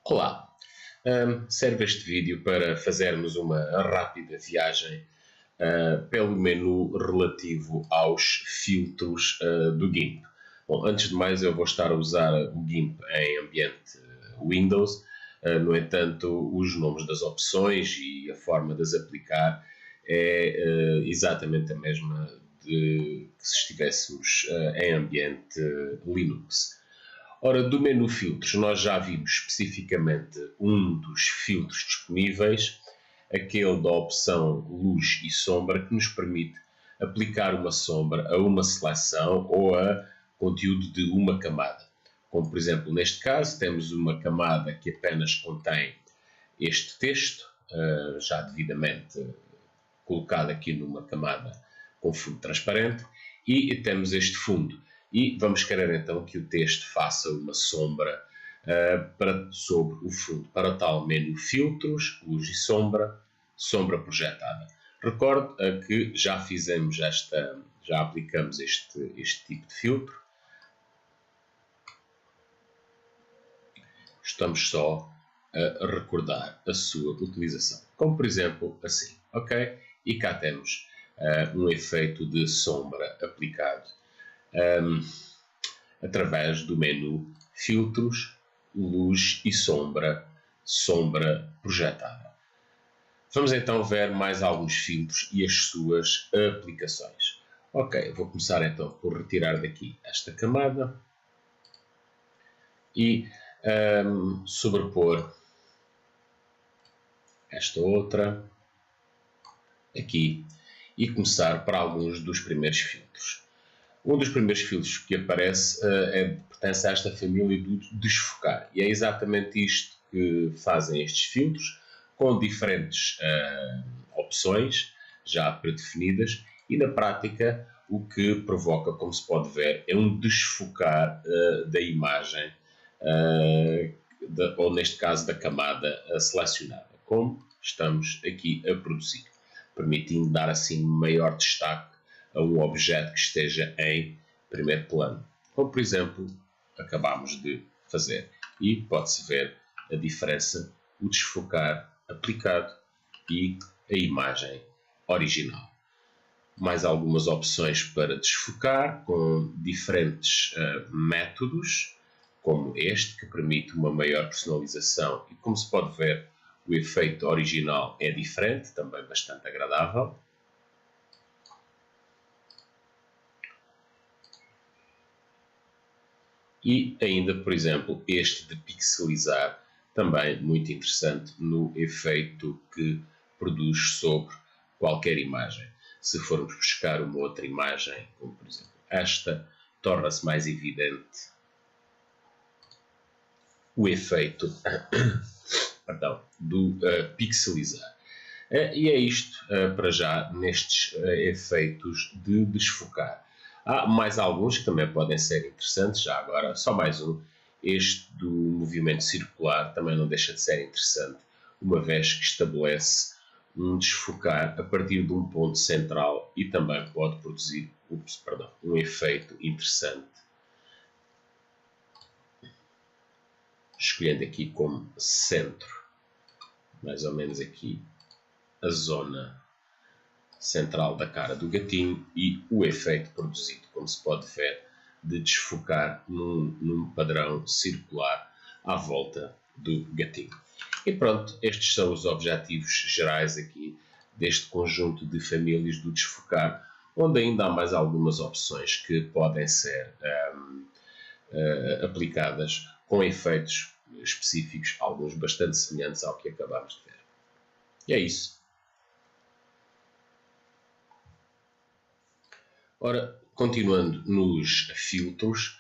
Olá, serve este vídeo para fazermos uma rápida viagem pelo menu relativo aos filtros do GIMP. Bom, antes de mais eu vou estar a usar o GIMP em ambiente Windows, no entanto os nomes das opções e a forma de as aplicar é exatamente a mesma de que se estivéssemos em ambiente Linux. Ora, do menu filtros, nós já vimos especificamente um dos filtros disponíveis, aquele da opção luz e sombra, que nos permite aplicar uma sombra a uma seleção ou a conteúdo de uma camada. Como, por exemplo, neste caso, temos uma camada que apenas contém este texto, já devidamente colocado aqui numa camada com fundo transparente, e temos este fundo. E vamos querer então que o texto faça uma sombra sobre o fundo. Para o tal menu filtros, luz e sombra, sombra projetada. Recorde que já fizemos já aplicamos este tipo de filtro. Estamos só a recordar a sua utilização. Como por exemplo assim, ok? E cá temos um efeito de sombra aplicado através do menu filtros, luz e sombra, sombra projetada. Vamos então ver mais alguns filtros e as suas aplicações. Ok, vou começar então por retirar daqui esta camada e sobrepor esta outra aqui e começar para alguns dos primeiros filtros. Um dos primeiros filtros que aparece pertence a esta família do desfocar. E é exatamente isto que fazem estes filtros, com diferentes opções já predefinidas, e na prática o que provoca, como se pode ver, é um desfocar da imagem, ou neste caso da camada selecionada, como estamos aqui a produzir, permitindo dar assim maior destaque a um objeto que esteja em primeiro plano, como por exemplo acabamos de fazer, e pode-se ver a diferença, o desfocar aplicado e a imagem original. Mais algumas opções para desfocar com diferentes métodos, como este, que permite uma maior personalização, e como se pode ver, o efeito original é diferente, também bastante agradável. E ainda, por exemplo, este de pixelizar, também muito interessante no efeito que produz sobre qualquer imagem. Se formos buscar uma outra imagem, como por exemplo esta, torna-se mais evidente o efeito do pixelizar. E é isto para já nestes efeitos de desfocar. Há mais alguns que também podem ser interessantes, já agora, só mais um. Este do movimento circular também não deixa de ser interessante, uma vez que estabelece um desfocar a partir de um ponto central e também pode produzir um efeito interessante. Escolhendo aqui como centro, mais ou menos aqui, a zona central da cara do gatinho e o efeito produzido, como se pode ver, de desfocar num padrão circular à volta do gatinho. E pronto, estes são os objetivos gerais aqui deste conjunto de famílias do desfocar, onde ainda há mais algumas opções que podem ser aplicadas com efeitos específicos, alguns bastante semelhantes ao que acabamos de ver. E é isso. Ora, continuando nos filtros,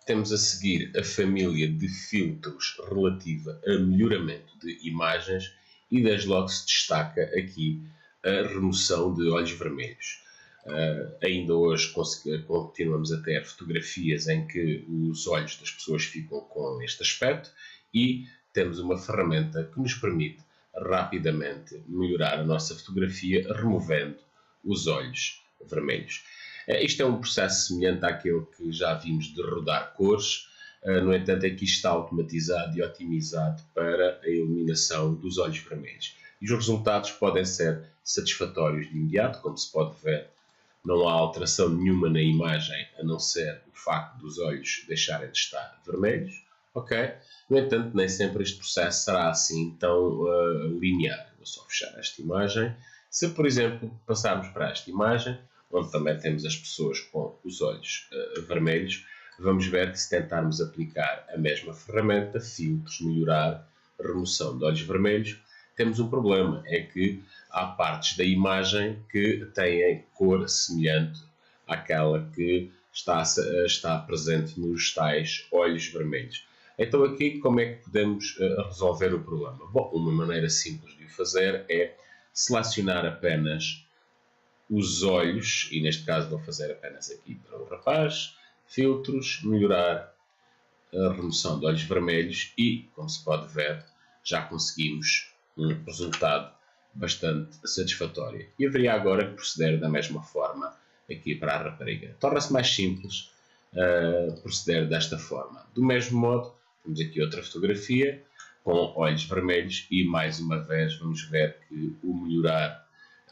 temos a seguir a família de filtros relativa a melhoramento de imagens e desde logo se destaca aqui a remoção de olhos vermelhos. Ainda hoje continuamos a ter fotografias em que os olhos das pessoas ficam com este aspecto e temos uma ferramenta que nos permite rapidamente melhorar a nossa fotografia removendo os olhos vermelhos. Isto é um processo semelhante àquele que já vimos de rodar cores, No entanto, aqui está automatizado e otimizado para a eliminação dos olhos vermelhos. E os resultados podem ser satisfatórios de imediato, como se pode ver. Não há alteração nenhuma na imagem, a não ser o facto dos olhos deixarem de estar vermelhos. Ok? No entanto, nem sempre este processo será assim tão linear. Vou só fechar esta imagem. Se, por exemplo, passarmos para esta imagem, onde também temos as pessoas com os olhos vermelhos, vamos ver que se tentarmos aplicar a mesma ferramenta, filtros, melhorar, remoção de olhos vermelhos, temos um problema, é que há partes da imagem que têm cor semelhante àquela que está presente nos tais olhos vermelhos. Então aqui como é que podemos resolver o problema? Bom, uma maneira simples de o fazer é selecionar apenas os olhos, e neste caso vou fazer apenas aqui para o rapaz, filtros, melhorar a remoção de olhos vermelhos e, como se pode ver, já conseguimos um resultado bastante satisfatório. E haveria agora que proceder da mesma forma aqui para a rapariga. Torna-se mais simples proceder desta forma. Do mesmo modo, temos aqui outra fotografia com olhos vermelhos e, mais uma vez, vamos ver que o melhorar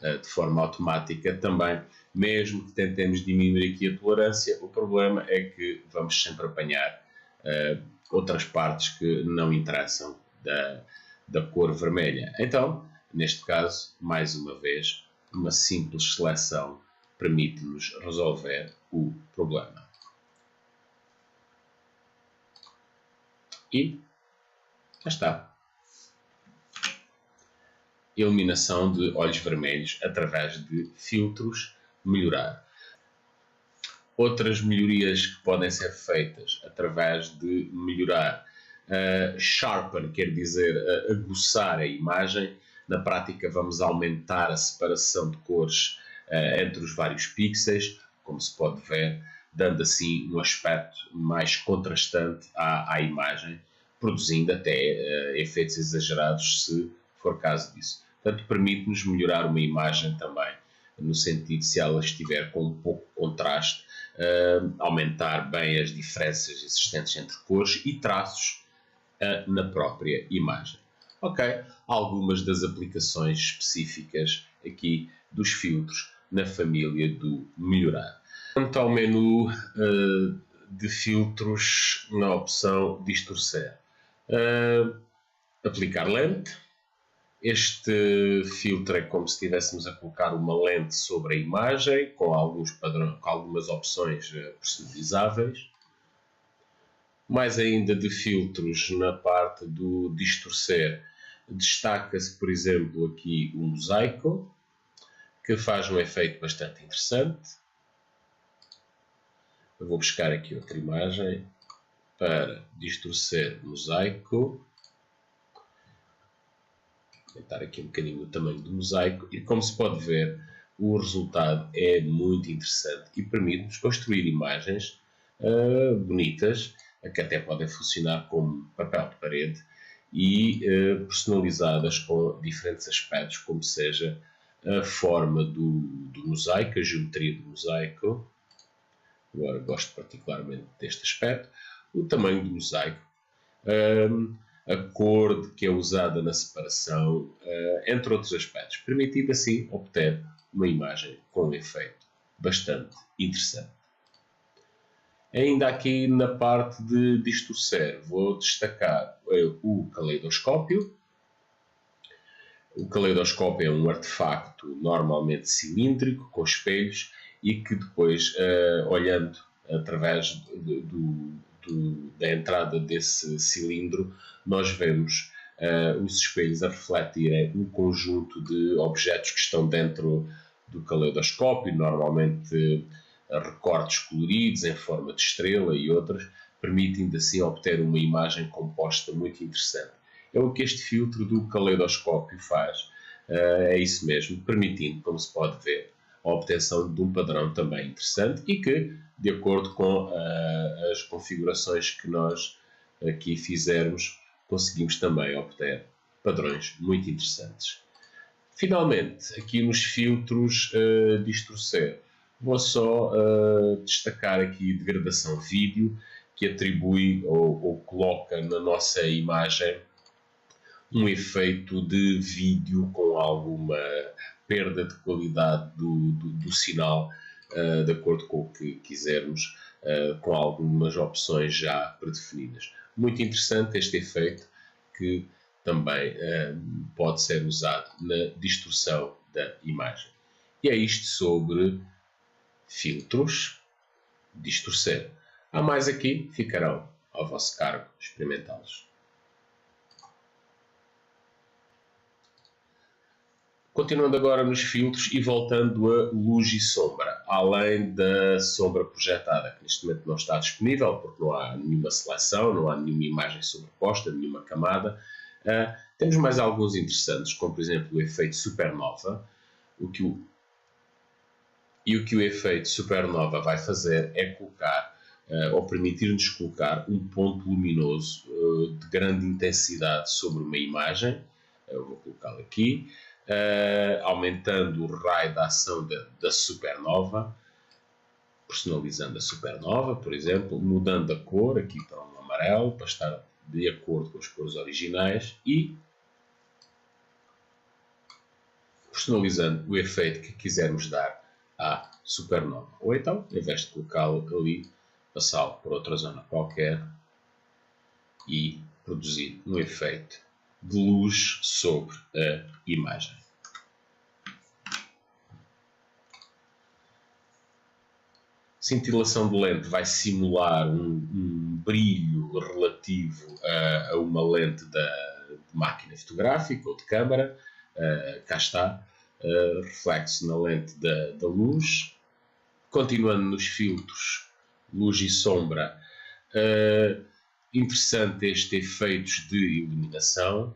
de forma automática também, mesmo que tentemos diminuir aqui a tolerância, o problema é que vamos sempre apanhar outras partes que não interessam da cor vermelha. Então, neste caso, mais uma vez, uma simples seleção permite-nos resolver o problema. E já está. Eliminação de olhos vermelhos através de filtros, melhorar. Outras melhorias que podem ser feitas através de melhorar. Sharpen quer dizer aguçar a imagem. Na prática vamos aumentar a separação de cores entre os vários pixels, como se pode ver, dando assim um aspecto mais contrastante à imagem, produzindo até efeitos exagerados se for caso disso. Portanto, permite-nos melhorar uma imagem também, no sentido de se ela estiver com um pouco de contraste, aumentar bem as diferenças existentes entre cores e traços na própria imagem. Ok, algumas das aplicações específicas aqui dos filtros na família do melhorar. Quanto ao menu de filtros na opção distorcer, aplicar lente. Este filtro é como se estivéssemos a colocar uma lente sobre a imagem, com algumas opções personalizáveis. Mais ainda de filtros na parte do distorcer, destaca-se, por exemplo, aqui o mosaico, que faz um efeito bastante interessante. Eu vou buscar aqui outra imagem para distorcer mosaico. Aumentar aqui um bocadinho o tamanho do mosaico e, como se pode ver, o resultado é muito interessante e permite-nos construir imagens bonitas, que até podem funcionar como papel de parede e personalizadas com diferentes aspectos, como seja a forma do mosaico, a geometria do mosaico. Agora gosto particularmente deste aspecto, o tamanho do mosaico, a cor que é usada na separação, entre outros aspectos, permitindo assim obter uma imagem com um efeito bastante interessante. Ainda aqui na parte de distorcer, vou destacar o caleidoscópio. O caleidoscópio é um artefacto normalmente cilíndrico, com espelhos, e que depois, olhando através da entrada desse cilindro, nós vemos os espelhos a refletirem um conjunto de objetos que estão dentro do caleidoscópio, normalmente recortes coloridos em forma de estrela e outras, permitindo assim obter uma imagem composta muito interessante. É o que este filtro do caleidoscópio faz, é isso mesmo, permitindo, como se pode ver, a obtenção de um padrão também interessante e que, de acordo com as configurações que nós aqui fizermos, conseguimos também obter padrões muito interessantes. Finalmente, aqui nos filtros distorcer, vou só destacar aqui degradação vídeo, que atribui ou coloca na nossa imagem um efeito de vídeo com alguma perda de qualidade do sinal, de acordo com o que quisermos, com algumas opções já predefinidas. Muito interessante este efeito, que também pode ser usado na distorção da imagem. E é isto sobre filtros, distorcer. Há mais aqui, ficarão ao vosso cargo experimentá-los. Continuando agora nos filtros e voltando a luz e sombra, além da sombra projetada, que neste momento não está disponível, porque não há nenhuma seleção, não há nenhuma imagem sobreposta, nenhuma camada. Temos mais alguns interessantes, como por exemplo o efeito supernova. O que o efeito supernova vai fazer é colocar, ou permitir-nos colocar, um ponto luminoso de grande intensidade sobre uma imagem. Eu vou colocá-lo aqui. Aumentando o raio da ação da supernova, personalizando a supernova, por exemplo, mudando a cor aqui para um amarelo, para estar de acordo com as cores originais, e personalizando o efeito que quisermos dar à supernova. Ou então, em vez de colocá-lo ali, passá-lo por outra zona qualquer e produzir um efeito de luz sobre a imagem. Cintilação de lente vai simular um brilho relativo a uma lente de máquina fotográfica ou de câmara. Cá está, reflexo na lente da luz. Continuando nos filtros, luz e sombra, interessante este efeitos de iluminação,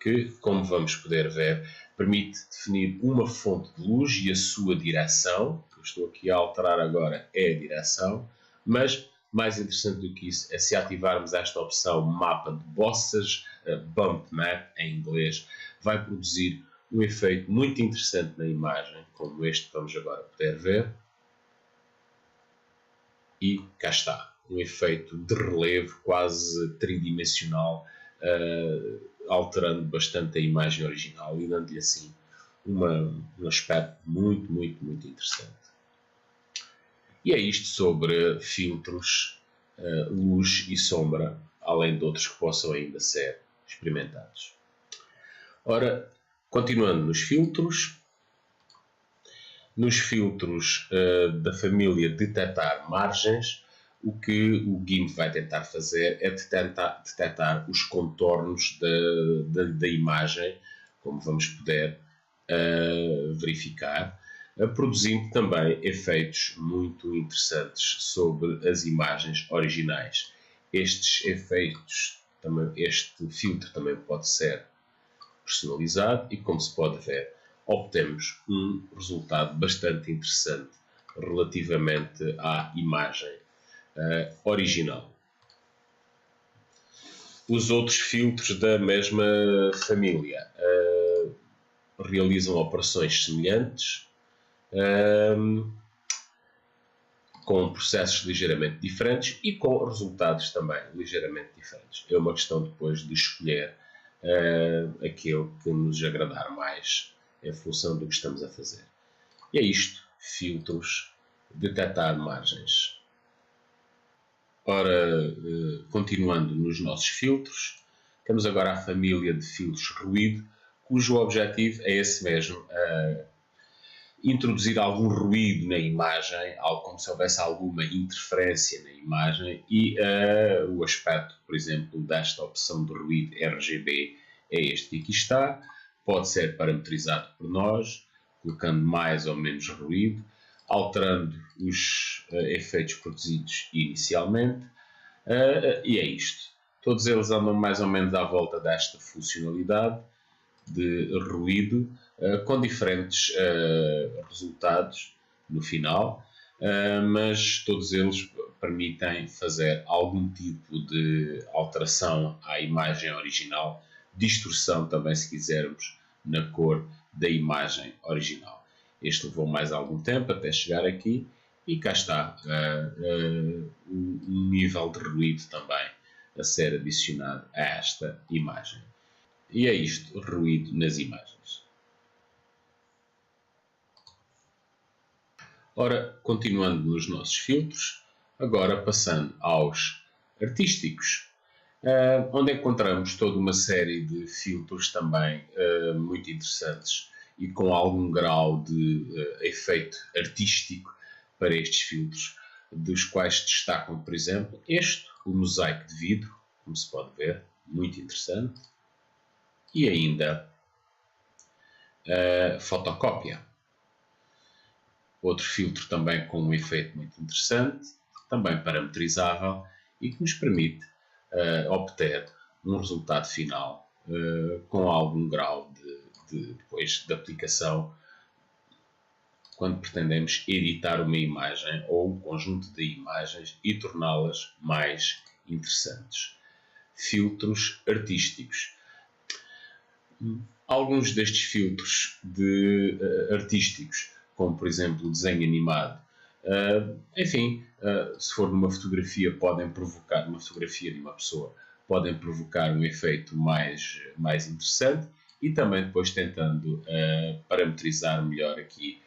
que, como vamos poder ver, permite definir uma fonte de luz e a sua direção. O que eu estou aqui a alterar agora é a direção, mas mais interessante do que isso é se ativarmos esta opção mapa de bossas, bump map em inglês, vai produzir um efeito muito interessante na imagem, como este que vamos agora poder ver. E cá está, um efeito de relevo quase tridimensional, alterando bastante a imagem original e dando-lhe assim um aspecto muito, muito, muito interessante. E é isto sobre filtros, luz e sombra, além de outros que possam ainda ser experimentados. Ora, continuando nos filtros da família detectar margens, o que o GIMP vai tentar fazer é detectar os contornos da imagem, como vamos poder verificar, produzindo também efeitos muito interessantes sobre as imagens originais. Estes efeitos, este filtro também pode ser personalizado e, como se pode ver, obtemos um resultado bastante interessante relativamente à imagem original. Os outros filtros da mesma família realizam operações semelhantes, com processos ligeiramente diferentes e com resultados também ligeiramente diferentes. É uma questão depois de escolher aquele que nos agradar mais em função do que estamos a fazer. E é isto, filtros, detectar margens. Ora, continuando nos nossos filtros, temos agora a família de filtros ruído, cujo objetivo é esse mesmo, introduzir algum ruído na imagem, algo como se houvesse alguma interferência na imagem, e o aspecto, por exemplo, desta opção de ruído RGB é este que aqui está. Pode ser parametrizado por nós, colocando mais ou menos ruído, alterando os efeitos produzidos inicialmente, e é isto. Todos eles andam mais ou menos à volta desta funcionalidade de ruído, com diferentes resultados no final, mas todos eles permitem fazer algum tipo de alteração à imagem original, distorção também, se quisermos, na cor da imagem original. Este levou mais algum tempo até chegar aqui E cá está um nível de ruído também a ser adicionado a esta imagem. E é isto, ruído nas imagens. Ora, continuando nos nossos filtros, agora passando aos artísticos, onde encontramos toda uma série de filtros também muito interessantes e com algum grau de efeito artístico para estes filtros, dos quais destacam, por exemplo, o mosaico de vidro, como se pode ver, muito interessante, e ainda a fotocópia. Outro filtro também com um efeito muito interessante, também parametrizável e que nos permite obter um resultado final com algum grau depois de aplicação quando pretendemos editar uma imagem ou um conjunto de imagens e torná-las mais interessantes. Filtros artísticos. Alguns destes filtros artísticos, como por exemplo o desenho animado, se for numa fotografia, podem provocar, uma fotografia de uma pessoa, podem provocar um efeito mais interessante e também depois tentando parametrizar melhor aqui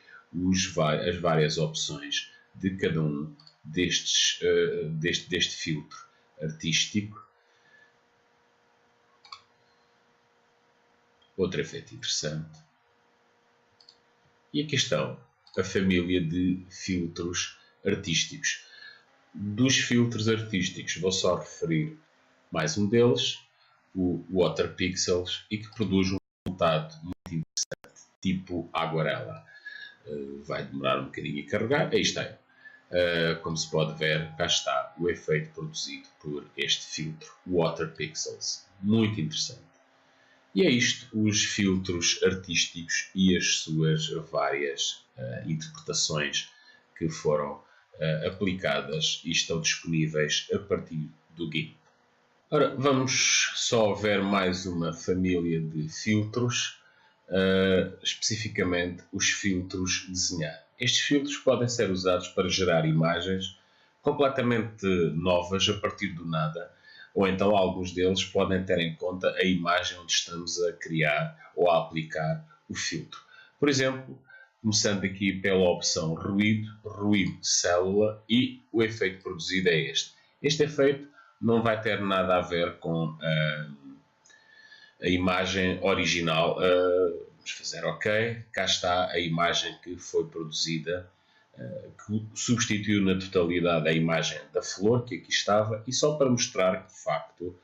as várias opções de cada um deste filtro artístico. Outro efeito interessante. E aqui estão a família de filtros artísticos. Dos filtros artísticos, vou só referir mais um deles, o Water Pixels, e que produz um resultado muito interessante, tipo aguarela. Vai demorar um bocadinho a carregar. Aí está. Como se pode ver, cá está o efeito produzido por este filtro, Water Pixels. Muito interessante. E é isto, os filtros artísticos e as suas várias interpretações que foram aplicadas e estão disponíveis a partir do GIMP. Ora, vamos só ver mais uma família de filtros, especificamente os filtros desenhar. Estes filtros podem ser usados para gerar imagens completamente novas a partir do nada, ou então alguns deles podem ter em conta a imagem onde estamos a criar ou a aplicar o filtro. Por exemplo, começando aqui pela opção ruído de célula, e o efeito produzido é este. Este efeito não vai ter nada a ver com a imagem original. Vamos fazer OK. Cá está a imagem que foi produzida, que substituiu na totalidade a imagem da flor que aqui estava, e só para mostrar que de facto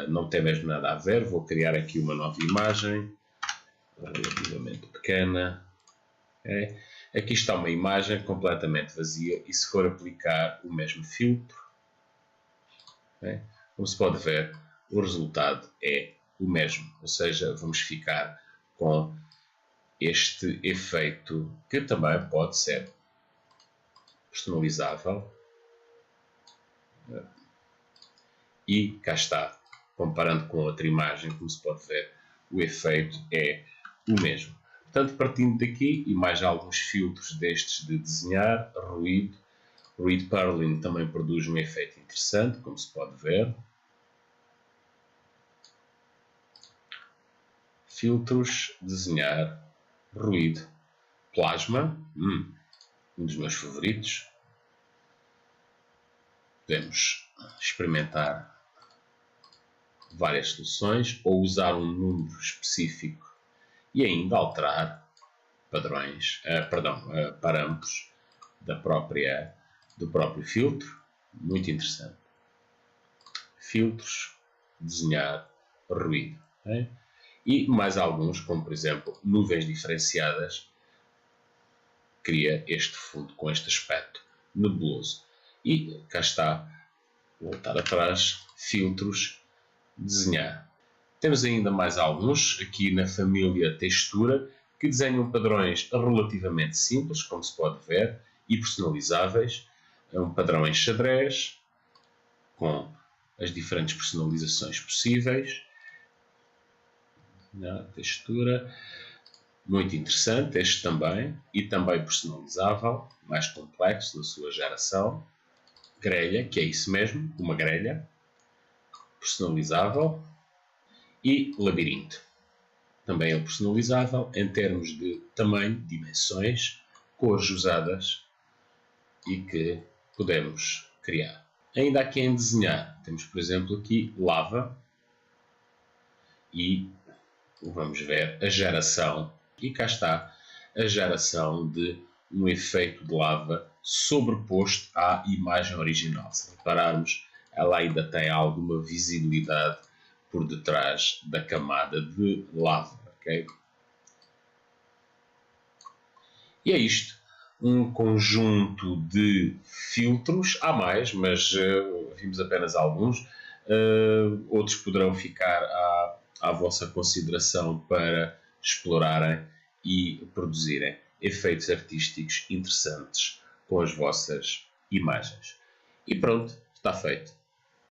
não tem mesmo nada a ver, vou criar aqui uma nova imagem relativamente pequena. Okay. Aqui está uma imagem completamente vazia, e se for aplicar o mesmo filtro, okay, como se pode ver, o resultado é o mesmo, ou seja, vamos ficar com este efeito que também pode ser personalizável. E cá está, comparando com outra imagem, como se pode ver, o efeito é o mesmo. Portanto, partindo daqui, e mais alguns filtros destes de desenhar, ruído Purling também produz um efeito interessante, como se pode ver. Filtros, desenhar, ruído, plasma, um dos meus favoritos. Podemos experimentar várias soluções ou usar um número específico e ainda alterar parâmetros do próprio filtro. Muito interessante. Filtros, desenhar, ruído. Okay? E mais alguns, como por exemplo nuvens diferenciadas, cria este fundo com este aspecto nebuloso. E cá está, voltar atrás, filtros, desenhar. Temos ainda mais alguns aqui na família textura, que desenham padrões relativamente simples, como se pode ver, e personalizáveis. É um padrão em xadrez, com as diferentes personalizações possíveis. Na textura. Muito interessante este também, e também personalizável, mais complexo na sua geração. Grelha, que é isso mesmo, uma grelha, personalizável. E labirinto. Também é personalizável em termos de tamanho, dimensões, cores usadas e que podemos criar. Ainda aqui em desenhar, temos por exemplo aqui lava e vamos ver a geração, e cá está a geração de um efeito de lava sobreposto à imagem original. Se repararmos, ela ainda tem alguma visibilidade por detrás da camada de lava. Okay? E é isto. Um conjunto de filtros, há mais, mas vimos apenas alguns. Outros poderão ficar à vossa consideração para explorarem e produzirem efeitos artísticos interessantes com as vossas imagens. E pronto, está feito.